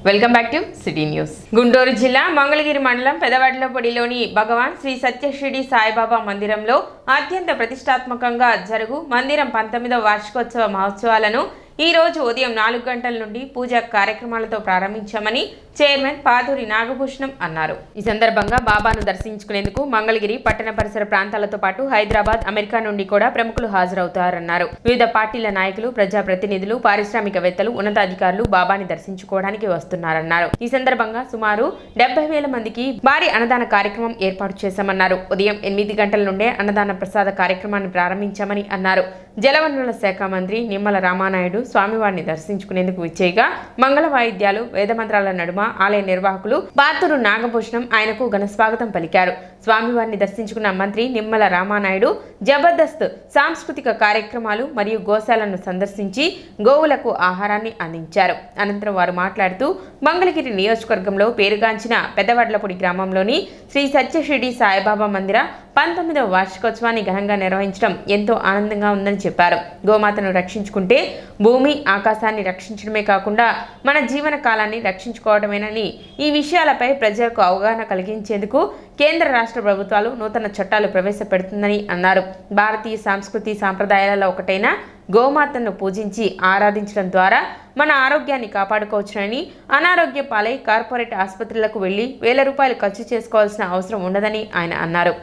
Welcome back to city news. Guntur జిల్లా మంగళగిరి మండలం పెదవడ్లపొడిలోని భగవాన్ శ్రీ సత్య షిరిడి సాయిబాబా మందిరంలో అత్యంత ప్రతిష్టాత్మకంగా జరుగు మందిరం 19వ వార్షికోత్సవ మహోత్సవాలను ఈ రోజు ఉదయం 4 గంటల నుండి పూజా కార్యక్రమాలతో ప్రారంభించామని చైర్మన్ పాదూరి నాగభూషణం అన్నారు. ఈ సందర్భంగా బాబాను దర్శించుకునేందుకు మంగళగిరి పట్టణ పరిసర ప్రాంతాలతో పాటు హైదరాబాద్, అమెరికా నుండి కూడా ప్రముఖులు హాజరవుతారన్నారు. వివిధ పార్టీల నాయకులు, ప్రజాప్రతినిధులు, పారిశ్రామికవేత్తలు, ఉన్నతాధికారులు బాబాని దర్శించుకోవడానికి వస్తున్నారన్నారు. ఈ సందర్భంగా సుమారు 70,000 మందికి భారీ అన్నదాన కార్యక్రమం ఏర్పాటు చేశామన్నారు. ఉదయం 8 గంటల నుండే అన్నదాన ప్రసాద కార్యక్రమాన్ని ప్రారంభించామని అన్నారు. జలవనరుల శాఖ మంత్రి నిమ్మల రామానాయుడు స్వామివారిని దర్శించుకునేందుకు విచ్చేయగా మంగళ వాయిద్యాలు, వేదమంత్రాల నడుమ ఆలయ నిర్వాహకులు పాతూరు నాగభూషణం ఆయనకు ఘన స్వాగతం పలికారు. స్వామివారిని దర్శించుకున్న మంత్రి నిమ్మల రామానాయుడు జబర్దస్త్ సాంస్కృతిక కార్యక్రమాలు మరియు గోశాలను సందర్శించి గోవులకు ఆహారాన్ని అందించారు. అనంతరం వారు మాట్లాడుతూ మంగళగిరి నియోజకవర్గంలో పేరుగాంచిన పెద్దవడ్లపొడి గ్రామంలోని శ్రీ సత్య షిరిడి సాయిబాబా మందిర 19వ వార్షికోత్సవాన్ని ఘనంగా నిర్వహించడం ఎంతో ఆనందంగా ఉందని చెప్పారు. గోమాతను రక్షించుకుంటే భూమి, ఆకాశాన్ని రక్షించడమే కాకుండా మన జీవన కాలాన్ని రక్షించుకోవడమేనని, ఈ విషయాలపై ప్రజలకు అవగాహన కలిగించేందుకు కేంద్ర రాష్ట్ర ప్రభుత్వాలు నూతన చట్టాలు ప్రవేశపెడుతుందని అన్నారు. భారతీయ సంస్కృతి సాంప్రదాయాలలో ఒకటైన గోమాతను పూజించి ఆరాధించడం ద్వారా మన ఆరోగ్యాన్ని కాపాడుకోవచ్చునని, అనారోగ్య పాలై కార్పొరేట్ ఆసుపత్రులకు వెళ్లి వేల రూపాయలు ఖర్చు చేసుకోవాల్సిన అవసరం ఉండదని ఆయన అన్నారు.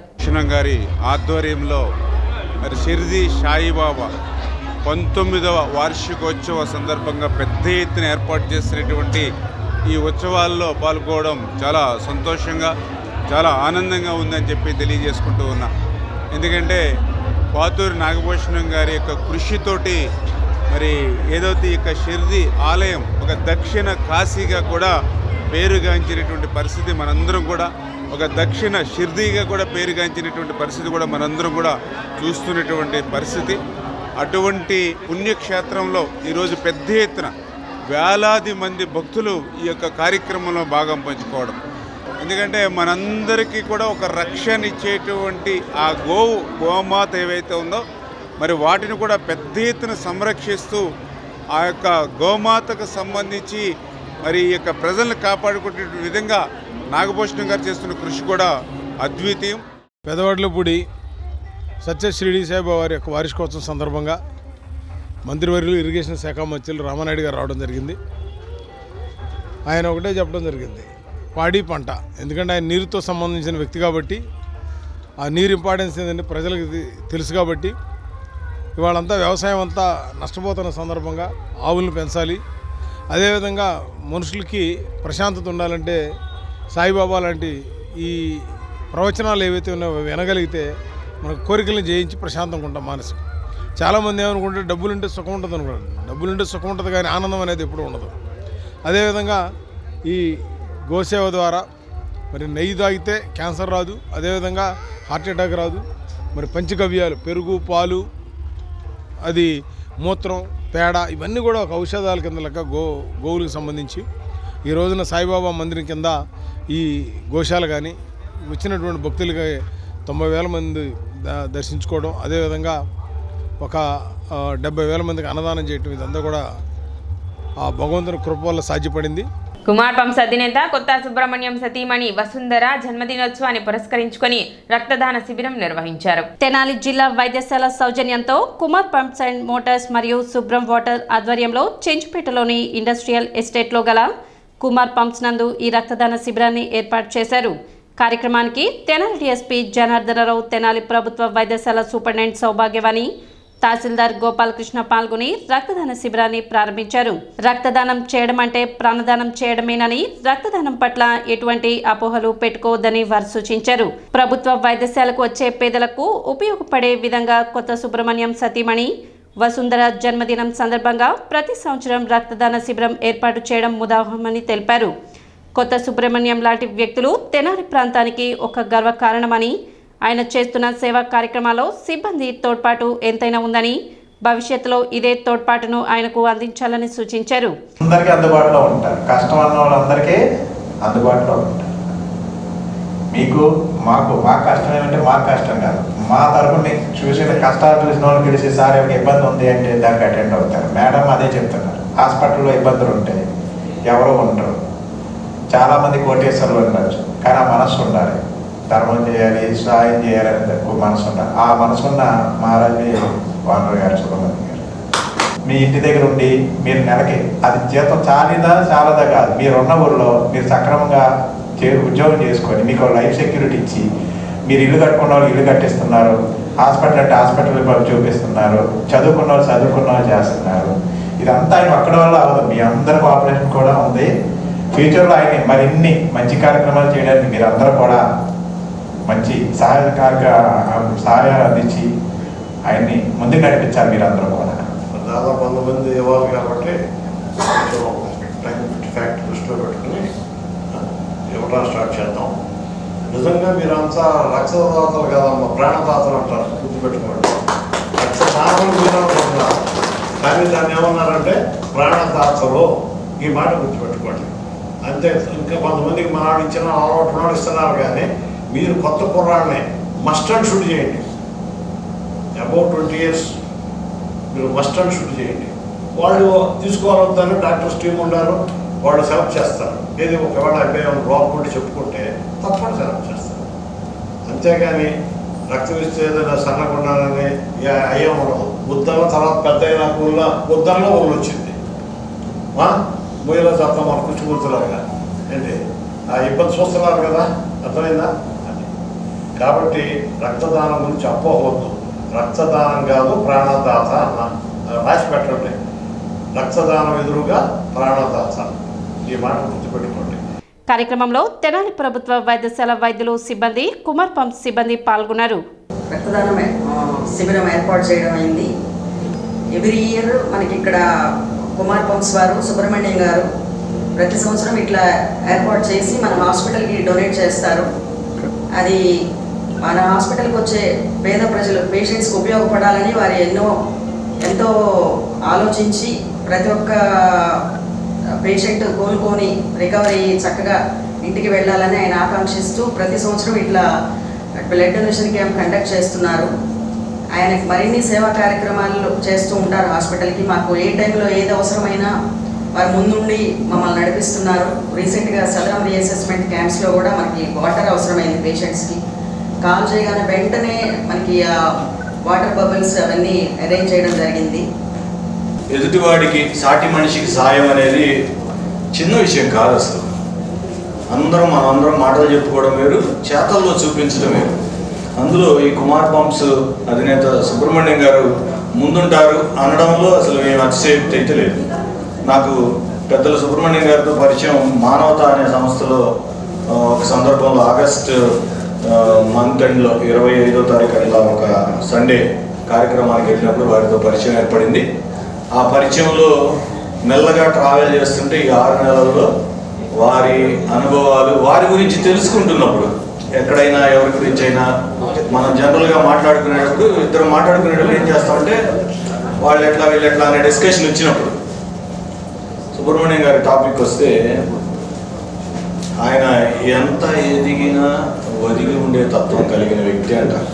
గారి ఆధ్వర్యంలో మరి షిరిడి సాయిబాబా 19వ వార్షికోత్సవ సందర్భంగా పెద్ద ఎత్తున ఏర్పాటు చేసినటువంటి ఈ ఉత్సవాల్లో పాల్గొనడం చాలా సంతోషంగా, చాలా ఆనందంగా ఉందని చెప్పి తెలియజేసుకుంటూ ఉన్నా. ఎందుకంటే పాతూరి నాగభూషణం గారి యొక్క కృషితోటి మరి ఏదైతే ఇక షిరిడి ఆలయం ఒక దక్షిణ కాశీగా కూడా పేరుగాంచినటువంటి పరిస్థితి మనందరం కూడా, ఒక దక్షిణ షిరిడిగా కూడా పేరుగాంచినటువంటి పరిస్థితి కూడా మనందరం కూడా చూస్తున్నటువంటి పరిస్థితి. అటువంటి పుణ్యక్షేత్రంలో ఈరోజు పెద్ద ఎత్తున వేలాది మంది భక్తులు ఈ యొక్క కార్యక్రమంలో భాగం పంచుకోవడం, ఎందుకంటే మనందరికీ కూడా ఒక రక్షణ ఇచ్చేటువంటి ఆ గోమాత ఏవైతే ఉందో మరి వాటిని కూడా పెద్ద ఎత్తున సంరక్షిస్తూ ఆ యొక్క గోమాతకు సంబంధించి మరి ఈ యొక్క ప్రజలను కాపాడుకునే విధంగా నాగభూషణం గారు చేస్తున్న కృషి కూడా అద్వితీయం. పెదవడ్లపూడి సత్య షిరిడి సాయిబాబా వారి యొక్క వార్షికోత్సవం సందర్భంగా మంత్రివర్యులు ఇరిగేషన్ శాఖ మంత్రులు రామానాయుడు గారు రావడం జరిగింది. ఆయన ఒకటే చెప్పడం జరిగింది, పాడి పంట, ఎందుకంటే ఆయన నీరుతో సంబంధించిన వ్యక్తి కాబట్టి ఆ నీరు ఇంపార్టెన్స్ ఏంటంటే ప్రజలకు తెలుసు కాబట్టి ఇవాళంతా వ్యవసాయం అంతా నష్టపోతున్న సందర్భంగా ఆవులను పెంచాలి, అదేవిధంగా మనుషులకి ప్రశాంతత ఉండాలంటే సాయిబాబా లాంటి ఈ ప్రవచనాలు ఏవైతే ఉన్నాయో వినగలిగితే మనకు కోరికలను జయించి ప్రశాంతంగా ఉంటాం మానసిక. చాలామంది ఏమనుకుంటే డబ్బులుంటే సుఖం ఉంటుంది అనుకోండి, డబ్బులుంటే సుఖం ఉంటుంది కానీ ఆనందం అనేది ఎప్పుడూ ఉండదు. అదేవిధంగా ఈ గోసేవ ద్వారా మరి నెయ్యి తాగితే క్యాన్సర్ రాదు, అదేవిధంగా హార్ట్ అటాక్ రాదు. మరి పంచగవ్యాలు, పెరుగు, పాలు, అది మూత్రం, పేడ, ఇవన్నీ కూడా ఒక ఔషధాల కింద లెక్క గోవులకు సంబంధించి ఈ రోజున సాయిబాబా మందిరం కింద ఈ గోశాల కానీ వచ్చినటువంటి భక్తులకి 90,000 మంది దర్శించుకోవడం, అదేవిధంగా ఒక 70,000 మందికి అన్నదానం చేయటం, ఇదంతా కూడా ఆ భగవంతుని కృప వల్ల సాధ్యపడింది. కుమార్ పంప్స్ అధినేత కొత్త సుబ్రహ్మణ్యం సతీమణి వసుంధర జన్మదినోత్సవాన్ని పురస్కరించుకొని రక్తదాన శిబిరం నిర్వహించారు. తెనాలి జిల్లా వైద్యశాల సౌజన్యంతో కుమార్ పంప్స్ అండ్ మోటార్స్ మరియు సుబ్రం వాటర్ ఆధ్వర్యంలో చెంచుపేటలోని ఇండస్ట్రియల్ ఎస్టేట్లో గల కుమార్ పంప్స్ నందు ఈ రక్తదాన శిబిరాన్ని ఏర్పాటు చేశారు. కార్యక్రమానికి తెనాలి డిఎస్పీ జనార్దనరావు, తెనాలి ప్రభుత్వ వైద్యశాల సూపరింటెండెంట్ సౌభాగ్యవాణి, తహసీల్దార్ గోపాలకృష్ణ పాల్గొని రక్తదాన శిబిరాన్ని ప్రారంభించారు. రక్తదానం చేయడం అంటే ప్రాణదానం చేయడమేనని, రక్తదానం పట్ల ఎటువంటి అపోహలు పెట్టుకోవద్దని వారు సూచించారు. ప్రభుత్వ వైద్యశాలకు వచ్చే పేదలకు ఉపయోగపడే విధంగా కొత్త సుబ్రహ్మణ్యం సతీమణి వసుంధర జన్మదినం సందర్భంగా ప్రతి సంవత్సరం రక్తదాన శిబిరం ఏర్పాటు చేయడం ముదావహమని తెలిపారు. కొత్త సుబ్రహ్మణ్యం లాంటి వ్యక్తులు తెనాలి ప్రాంతానికి ఒక గర్వకారణమని, ఆయన చేస్తున్న సేవా కార్యక్రమాల్లో సిబ్బంది తోడ్పాటు ఎంతైనా ఉందని, భవిష్యత్తులో ఇదే తోడ్పాటును ఆయనకు అందించాలని సూచించారు. అందరికీ అందుబాటులో ఉంటారు, కష్టం అన్న వాళ్ళందరికీ అందుబాటులో ఉంటారు. మీకు మాకు కష్టం ఏమంటే మాకు కష్టం కాదు, మా తరపున చూసిన కష్టాలు చూసిన వాళ్ళు పిలిచి సార్ ఏమైనా ఇబ్బంది ఉంది అంటే దానికి అటెండ్ అవుతారు. మేడం అదే చెప్తున్నారు, హాస్పిటల్లో ఇబ్బందులు ఉంటాయి, ఎవరో ఉండరు, చాలామంది కోటేశ్వరులు ఉండొచ్చు, కానీ ఆ మనసు ఉండాలి. ధర్మం చేయాలి, సహాయం చేయాలని మనసు ఉండాలి. ఆ మనసున్న మహారాజు వానర్ గారు, సుబ్రహ్మణ్యం గారు. మీ ఇంటి దగ్గర ఉండి మీరు నెలకి అది జీతం చాలదా కాదు, మీరున్న ఊళ్ళో మీరు సక్రమంగా ఉద్యోగం చేసుకొని మీకు లైఫ్ సెక్యూరిటీ ఇచ్చి, మీరు ఇల్లు కట్టుకున్న వాళ్ళు ఇల్లు కట్టిస్తున్నారు, హాస్పిటల్ అంటే హాస్పిటల్ చూపిస్తున్నారు, చదువుకున్న వాళ్ళు చేస్తున్నారు. ఇదంతా ఆయన ఒక్కడి వల్ల అవ్వదు, మీ అందరి కోఆపరేషన్ కూడా ఉంది. ఫ్యూచర్లో ఆయన మరిన్ని మంచి కార్యక్రమాలు చేయడానికి మీరు అందరూ కూడా మంచి సహాయం అందించి ఆయన్ని ముందుకు నడిపించాలి. మీరు అందరూ కూడా దాదాపు 100 మంది ఇవ్వాలి కాబట్టి ఫ్యాక్ట్ దృష్టిలో పెట్టుకుని ఇవ్వడం స్టార్ట్ చేద్దాం. నిజంగా మీరంతా రక్తదాతలు కాదమ్మా, ప్రాణదాతలు అంటారు, గుర్తుపెట్టుకోండి. రక్తదాతలు మీరంటున్నారు, కానీ దాన్ని ఏమన్నారంటే ప్రాణదాతలు. ఈ మాట గుర్తుపెట్టుకోండి. అంతే. ఇంకా కొంతమందికి మనాడు ఇచ్చిన అలవాటు ఇస్తున్నారు, కానీ మీరు కొత్త కుర్రాళ్ళని మస్ట్ అండ్ షుడ్ చేయండి. అబౌట్ 20 years మీరు మస్ట్ అండ్ షుడ్ చేయండి. వాళ్ళు తీసుకోవాలని డాక్టర్స్ టీం ఉన్నారు, వాళ్ళు సెలెక్ట్ చేస్తారు. ఏది ఒకవేళ అబ్బాయి లోపం ఉండి చెప్పుకుంటే తప్పకుండా సెలెక్ట్ చేస్తారు. అంతేగాని రక్తం ఇస్తే ఏదైనా సన్నగుండాలని అయ్యే ఉండదు. బుద్ధంలో తర్వాత పెద్ద అయిన ఊళ్ళో బుద్ధంలో ఊళ్ళు వచ్చింది, మూయలో చత్తం మన కూర్చుకూర్చులాగా ఏంటి ఆ ఇబ్బంది చూస్తున్నారు కదా, అర్థమైందా అని. కాబట్టి రక్తదానం గురించి అపోహవద్దు. రక్తదానం కాదు ప్రాణదాత అన్న రాసి పెట్టండి. రక్తదానం ఎదురుగా ప్రాణదాత, ఈ మాట గుర్తుపెట్టుకోండి. కార్యక్రమంలో తెనాలి ప్రభుత్వ వైద్యశాల వైద్యులు, సిబ్బంది, కుమార్ పంప్స్ సిబ్బంది పాల్గొన్నారు. రక్తదానం శిబిరం ఏర్పాటు చేయడం అయింది. ఎవ్రీ ఇయర్ మనకి ఇక్కడ కుమార్ పంప్స్ వారు, సుబ్రహ్మణ్యం గారు ప్రతి సంవత్సరం ఇట్లా ఏర్పాటు చేసి మన హాస్పిటల్కి డొనేట్ చేస్తారు. అది మన హాస్పిటల్కి వచ్చే పేద ప్రజలు, పేషెంట్స్కి ఉపయోగపడాలని వారు ఎంతో ఆలోచించి ప్రతి ఒక్క పేషెంట్ కోలుకొని రికవరీ చక్కగా ఇంటికి వెళ్ళాలని ఆయన ఆకాంక్షిస్తూ ప్రతి సంవత్సరం ఇట్లా బ్లడ్ డొనేషన్ క్యాంప్ కండక్ట్ చేస్తున్నారు. ఆయనకి మరిన్ని సేవా కార్యక్రమాలు చేస్తూ ఉంటారు హాస్పిటల్కి. మాకు ఏ టైంలో ఏది అవసరమైనా వారు ముందుండి మమ్మల్ని నడిపిస్తున్నారు. రీసెంట్గా సదరం రీఅసెస్మెంట్ క్యాంప్స్లో కూడా మనకి వాటర్ అవసరమైంది పేషెంట్స్కి. కాల్ చేయగానే వెంటనే మనకి వాటర్ బబుల్స్ అవన్నీ అరేంజ్ చేయడం జరిగింది. ఎదుటివాడికి, సాటి మనిషికి సాయం అనేది చిన్న విషయం కాదు అసలు. మనందరం మాటలు చెప్పుకోవడం వేరు, చేతల్లో చూపించడం వేరు. అందులో ఈ కుమార్ పంప్స్ అధినేత సుబ్రహ్మణ్యం గారు ముందుంటారు అనడంలో అసలు ఏం అతిశయోక్తి అయితే లేదు. నాకు పెద్దల సుబ్రహ్మణ్యం గారితో పరిచయం మానవత అనే సంస్థలో ఒక సందర్భంలో ఆగస్టు మంత్ ఎండ్లో 25వ తారీఖు అట్లా ఒక సండే కార్యక్రమానికి వెళ్ళినప్పుడు వారితో పరిచయం ఏర్పడింది. ఆ పరిచయంలో మెల్లగా ట్రావెల్ చేస్తుంటే ఈ 6 నెలల్లో వారి అనుభవాలు, వారి గురించి తెలుసుకుంటున్నప్పుడు, ఎక్కడైనా ఎవరి గురించి అయినా మనం జనరల్గా మాట్లాడుకునేటప్పుడు ఇద్దరు మాట్లాడుకునేటప్పుడు ఏం చేస్తామంటే వాళ్ళు ఎట్లా వీళ్ళు ఎట్లా అనే డిస్కషన్ వచ్చినప్పుడు సుబ్రహ్మణ్యం గారి టాపిక్ వస్తే ఆయన ఎంత ఎదిగినా ఒదిగి ఉండే తత్వం కలిగిన వ్యక్తి అంటారు.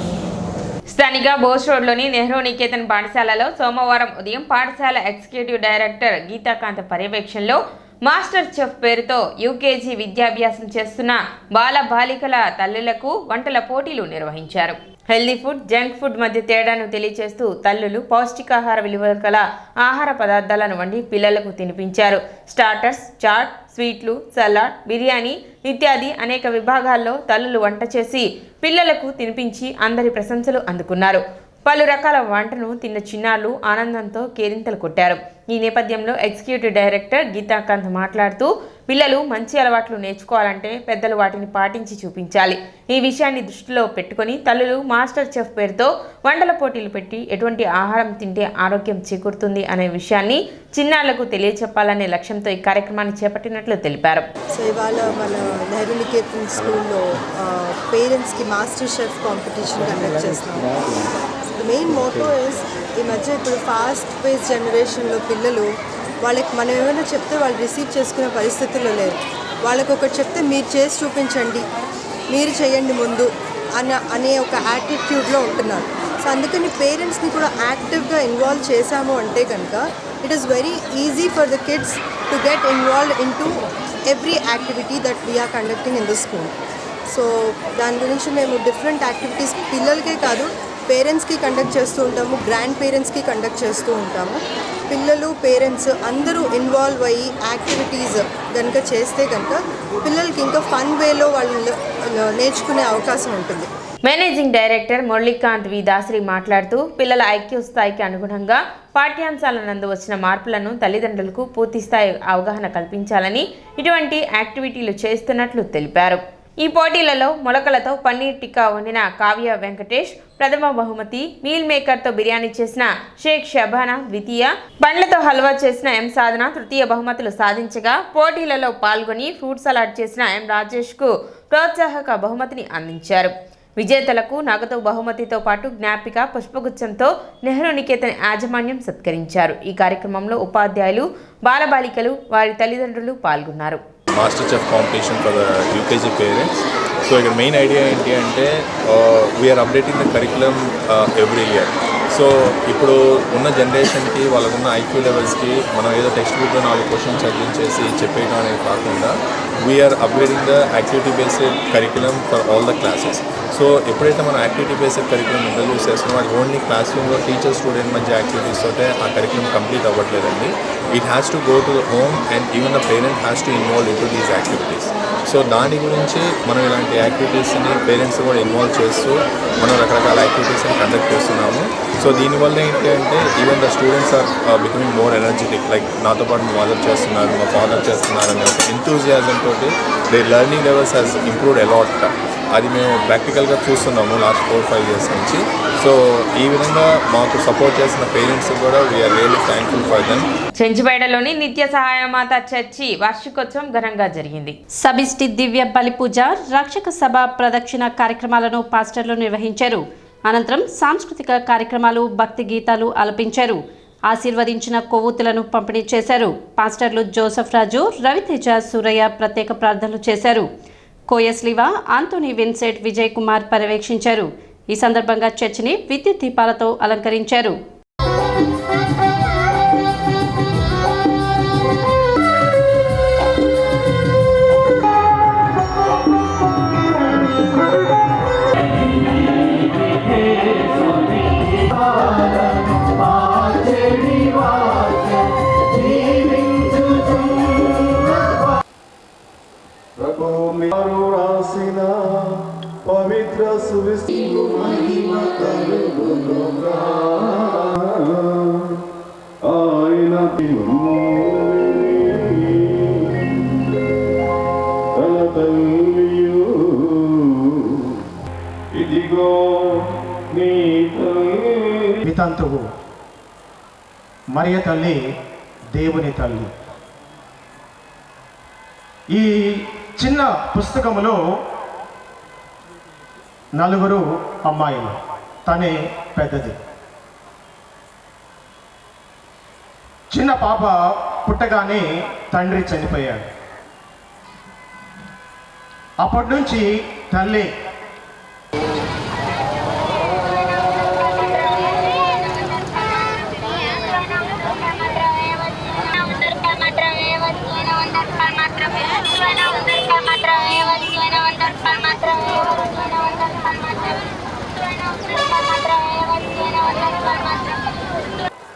స్థానిక బోస్ రోడ్లోని నెహ్రూ నికేతన్ పాఠశాలలో సోమవారం ఉదయం పాఠశాల ఎగ్జిక్యూటివ్ డైరెక్టర్ గీతాకాంత్ పర్యవేక్షణలో మాస్టర్ చెఫ్ పేరుతో యూకేజీ విద్యాభ్యాసం చేస్తున్న బాల బాలికల తల్లులకు వంటల పోటీలు నిర్వహించారు. హెల్దీ ఫుడ్, జంక్ ఫుడ్ మధ్య తేడాను తెలియజేస్తూ తల్లులు పౌష్టికాహార విలువలు గల ఆహార పదార్థాలను వండి పిల్లలకు తినిపించారు. స్టార్టర్స్, చాట్, స్వీట్లు, సలాడ్, బిర్యానీ ఇత్యాది అనేక విభాగాల్లో తల్లులు వంట చేసి పిల్లలకు తినిపించి అందరి ప్రశంసలు అందుకున్నారు. పలు రకాల వంటను తిన్న చిన్నారులు ఆనందంతో కేరింతలు కొట్టారు. ఈ నేపథ్యంలో ఎగ్జిక్యూటివ్ డైరెక్టర్ గీతాకాంత్ మాట్లాడుతూ పిల్లలు మంచి అలవాట్లు నేర్చుకోవాలంటే పెద్దలు వాటిని పాటించి చూపించాలి. ఈ విషయాన్ని దృష్టిలో పెట్టుకొని తల్లులు మాస్టర్ చెఫ్ పేరుతో వంటల పోటీలు పెట్టి ఎటువంటి ఆహారం తింటే ఆరోగ్యం చేకూరుతుంది అనే విషయాన్ని చిన్నారులకు తెలియచెప్పాలనే లక్ష్యంతో ఈ కార్యక్రమాన్ని చేపట్టినట్లు తెలిపారు. సో ఇవాళ మన నెహ్రూ నికేతన్ స్కూల్లో పేరెంట్స్కి మాస్టర్ షెఫ్ కాంపిటీషన్ కండక్ట్ చేస్తున్నాం. మెయిన్ మోటో ఇస్ ఈ మధ్య ఇప్పుడు ఫాస్ట్ పేస్ జనరేషన్లో పిల్లలు వాళ్ళకి మనం ఏమైనా చెప్తే వాళ్ళు రిసీవ్ చేసుకునే పరిస్థితుల్లో లేరు. వాళ్ళకి ఒకటి చెప్తే మీరు చేసి చూపించండి, మీరు చేయండి ముందు అనే ఒక యాటిట్యూడ్లో ఉంటున్నారు. సో అందుకని పేరెంట్స్ని కూడా యాక్టివ్గా ఇన్వాల్వ్ చేశాము అంటే కనుక it is very easy for the kids to get involved in to every activity that we are conducting in the school. So దాని గురించి మేము డిఫరెంట్ యాక్టివిటీస్ పిల్లలకే కాదు పేరెంట్స్కి కండక్ట్ చేస్తూ ఉంటాము, గ్రాండ్ పేరెంట్స్కి కండక్ట్ చేస్తూ ఉంటాము. పిల్లలు పేరెంట్స్ అందరూ ఇన్వాల్వ్ అయ్యి యాక్టివిటీస్ కనుక చేస్తే కనుక పిల్లలకి ఇంకా ఫన్ వేలో వాళ్ళు నేర్చుకునే అవకాశం ఉంటుంది. మేనేజింగ్ డైరెక్టర్ మురళీకాంత్ వి దాసరి మాట్లాడుతూ పిల్లల ఐక్యూ స్థాయికి అనుగుణంగా పాఠ్యాంశాల నందు వచ్చిన మార్పులను తల్లిదండ్రులకు పూర్తిస్థాయి అవగాహన కల్పించాలని ఇటువంటి యాక్టివిటీలు చేస్తున్నట్లు తెలిపారు. ఈ పోటీలలో మొలకలతో పన్నీర్ టిక్కా వండిన కావ్య వెంకటేష్ ప్రథమ బహుమతి, మీల్ మేకర్తో బిర్యానీ చేసిన షేక్ షబానా ద్వితీయ, పండ్లతో హల్వా చేసిన ఎం సాధన తృతీయ బహుమతులు సాధించగా పోటీలలో పాల్గొని ఫ్రూట్ సలాడ్ చేసిన ఎం రాజేష్కు ప్రోత్సాహక బహుమతిని అందించారు. విజేతలకు నగదు బహుమతితో పాటు జ్ఞాపిక పుష్పగుచ్చంతో నెహ్రూ నికేతన్ యాజమాన్యం సత్కరించారు. ఈ కార్యక్రమంలో ఉపాధ్యాయులు, బాలబాలికలు, వారి తల్లిదండ్రులు పాల్గొన్నారు. Master chef competition for the UKG parents. So ఇక్కడ మెయిన్ ఐడియా ఏంటి అంటే we are updating the curriculum every year. So ఇప్పుడు ఉన్న జనరేషన్కి వాళ్ళకున్న ఐక్యూ లెవెల్స్కి మనం ఏదో టెక్స్ట్ బుక్లో 4 క్వశ్చన్స్ చదివించేసి చెప్పేయడం అనేది కాకుండా we are upgrading the activity based curriculum for all the classes. So ఎప్పుడైతే మనం యాక్టివిటీ బేస్డ్ కరికులం ఇంట్రడ్యూస్ చేస్తున్నామో అది ఓన్లీ క్లాస్ రూమ్లో టీచర్ స్టూడెంట్ మధ్య యాక్టివిటీస్ తోటే ఆ కరికులం కంప్లీట్ అవ్వట్లేదండి. It has to go to the home and even the parent has to involve in to these activities. So దాని గురించి మనం ఇలాంటి యాక్టివిటీస్ని పేరెంట్స్ కూడా ఇన్వాల్వ్ చేస్తూ మనం రకరకాల యాక్టివిటీస్ని కండక్ట్ చేస్తున్నాము. సో దీనివల్ల ఏంటి అంటే even the students are becoming more energetic. Like నాతో పాటు మా మదర్ చేస్తున్నారు, మా ఫాదర్ చేస్తున్నారు అనే ఒక ఎంతూజియాజం తోటి they learning levels has improved a lot. అది మేము ప్రాక్టికల్గా చూస్తున్నాము లాస్ట్ 4-5 years నుంచి. సో ఈ విధంగా మాకు సపోర్ట్ చేసిన పేరెంట్స్ కూడా we are really thankful for them. చెంచుపేటలోని నిత్య సహాయమాత చర్చి వార్షికోత్సవం ఘనంగా జరిగింది. సమిష్టి దివ్య బలి పూజ, రక్షక సభ ప్రదక్షిణ కార్యక్రమాలను పాస్టర్లు నిర్వహించారు. అనంతరం సాంస్కృతిక కార్యక్రమాలు, భక్తి గీతాలు ఆలపించారు. ఆశీర్వదించిన కొవ్వొత్తులను పంపిణీ చేశారు. పాస్టర్లు జోసెఫ్ రాజు, రవితేజ, సూరయ్య ప్రత్యేక ప్రార్థనలు చేశారు. కోయస్లివా, ఆంటోనీ విన్సెంట్, విజయ్ కుమార్ పర్యవేక్షించారు. ఈ సందర్భంగా చర్చిని విద్యుత్ దీపాలతో అలంకరించారు. పవిత్ర ఇదిగో వితంతువు మరియ తల్లి, దేవుని తల్లి. ఈ చిన్న పుస్తకములో 4 అమ్మాయిలు, తనే పెద్దది. చిన్న పాప పుట్టగానే తండ్రి చనిపోయాడు. అప్పటి నుంచి తల్లి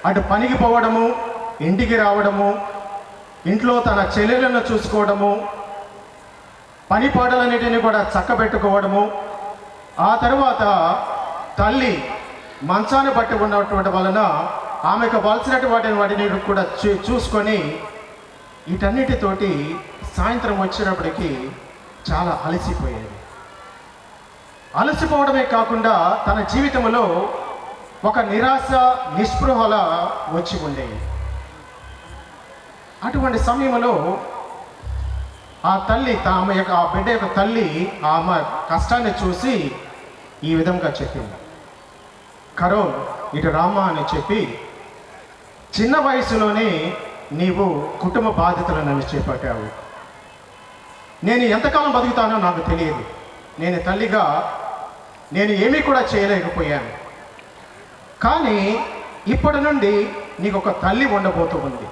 అటు పనికి పోవడము, ఇంటికి రావడము, ఇంట్లో తన చెల్లెలను చూసుకోవడము, పని పాటలన్నిటిని కూడా చక్కబెట్టుకోవడము, ఆ తర్వాత తల్లి మంచాన పట్టి ఉన్నటువంటి వలన ఆమెకు కావాల్సినటువంటి వాటిని కూడా చూసుకొని వీటన్నిటితోటి సాయంత్రం వచ్చినప్పటికీ చాలా అలసిపోయేది. అలసిపోవడమే కాకుండా తన జీవితంలో ఒక నిరాశ, నిస్పృహల వచ్చి ఉండేది. అటువంటి సమయంలో ఆ తల్లి, ఆమె యొక్క ఆ బిడ్డ యొక్క తల్లి ఆమె కష్టాన్ని చూసి ఈ విధంగా చెప్పింది, కరోల్ ఇటు రామా అని చెప్పి, చిన్న వయసులోనే నీవు కుటుంబ బాధ్యతలను నన్ను చేపట్టావు. నేను ఎంతకాలం బతుకుతానో నాకు తెలియదు. నేను తల్లిగా నేను ఏమీ కూడా చేయలేకపోయాను. కానీ ఇప్పటి నుండి నీకు ఒక తల్లి ఉండబోతూ ఉంది.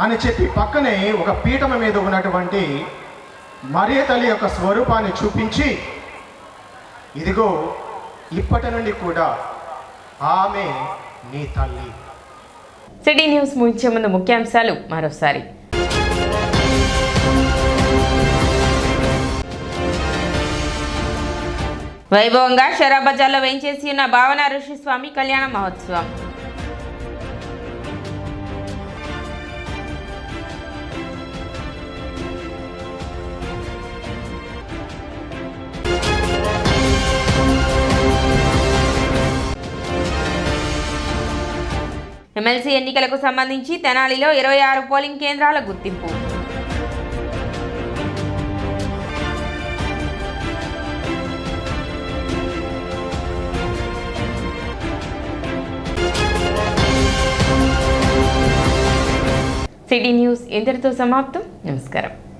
అని చెప్పి పక్కనే ఒక పీఠం మీద ఉన్నటువంటి మరియ తల్లి యొక్క స్వరూపాన్ని చూపించి, ఇదిగో ఇప్పటి నుండి కూడా ఆమె నీ తల్లి. సిటీ న్యూస్ ముగించే ముందు ముఖ్యాంశాలు మరోసారి. వైభవంగా షరాబజార్లో వేయించేసి ఉన్న భావన ఋషి స్వామి కళ్యాణ మహోత్సవం. ఎమ్మెల్సీ ఎన్నికలకు సంబంధించి తెనాలిలో 26 పోలింగ్ కేంద్రాల గుర్తింపు. సిటీ న్యూస్ ఇంతటితో సమాప్తం. నమస్కారం.